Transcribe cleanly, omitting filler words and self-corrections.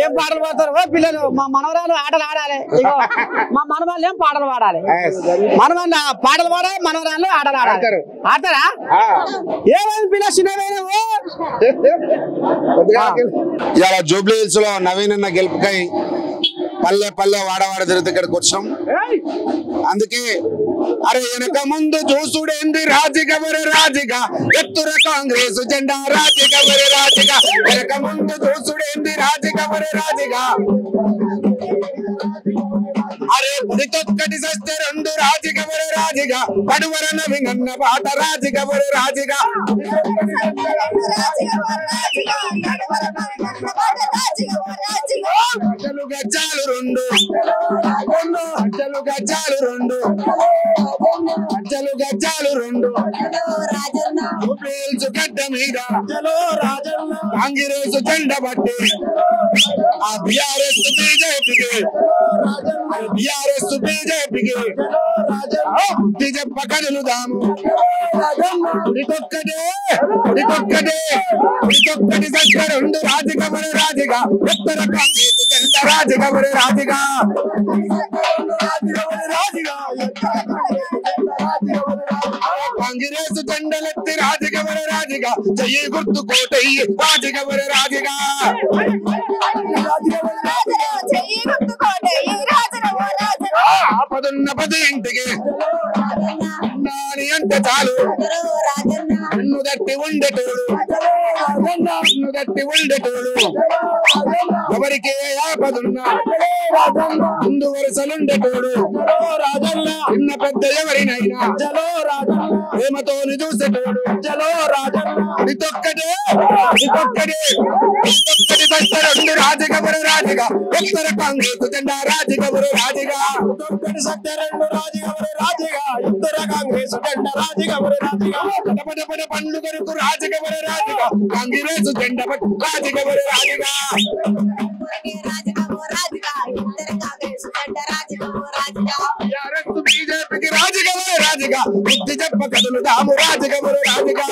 ఏం పాటలు పాడతారు ఓ పిల్లలు మా మనవరాలు ఆటలు ఆడాలి ఇగో మా మనవాళ్ళు ఏం పాటలు పాడాలి మనవాళ్ళు పాటలు పాడాలి మనవరాళ్ళు ఆటలు ఆడాలి ఆడతారా ఏమైంది పిల్ల చిన్నవేనా ఇలా జూబ్లీ హిల్స్ లో నవీన్ అన్న గెలుపుకై పల్లె పల్లె వాడవాడ తిరుగుతూ ఇక్కడికి వచ్చాం. అందుకే అరే వెనక ముందు చూసుడేంది రాజిగవరి రాజిగా ఎత్తుర కాంగ్రెస్ జెండా రాజిగవరి రాజిగా వెనక ముందు చూసుడేంది రాజిగవరి రాజిగా అరే గుడితొక్కటి సస్తే రెండు రాజిగవరి రాజిగా పడువర నవింగన్న పాట రాజిగవరి రాజిగా గజ్జాలు రెండు గజ్జాలు రెండు గజ్జాలు రెండు గడ్డ మీద కాంగ్రెస్ జెండ బట్టి ఆ బిఆర్ఎస్ బీజేపీకి బుద్ధి చెప్ప కదులుదాము ఇదొక్కటి సత్య రెండు రాజకమరి రాజుగా ఉత్తర కాంగ్రెస్ జెండ రాజకమరి రాజుగా కాంగ్రెస్ జెండలెత్తి రాజకమరి రాజుగా జయ గుర్తు కోటయ్యి రాజకమరి రాజుగా ఆపదున్న పది ఇంటికి నాని అంటే చాలు నన్ను దట్టి ఉండేటోడు ఎవరికి ఆపదున్నా ముందు వరుసలుండేటోడు చిన్న పెద్ద ఎవరినైనా ప్రేమతో చూసేటోడు ఇదొక్కటి రెండు రాజకమరి రాజుగా ఉత్తర కాంగ్రెస్ జెండా రాజకమరి రాజుగా సత్య రెండు రాజకమరి రాజుగా ఉత్తర కాంగ్రెస్ జెండా రాజకమరి రాజుగా పట పండ్లు కొరకు రాజకమరి రాజుగా కాంగ్రెస్ జెండా రాజకమరి రాజుగా బీజేపీకి రాజకమరి రాజుగా బుద్ధి చెప్ప కదులుదాము రాజకమరి రాజుగా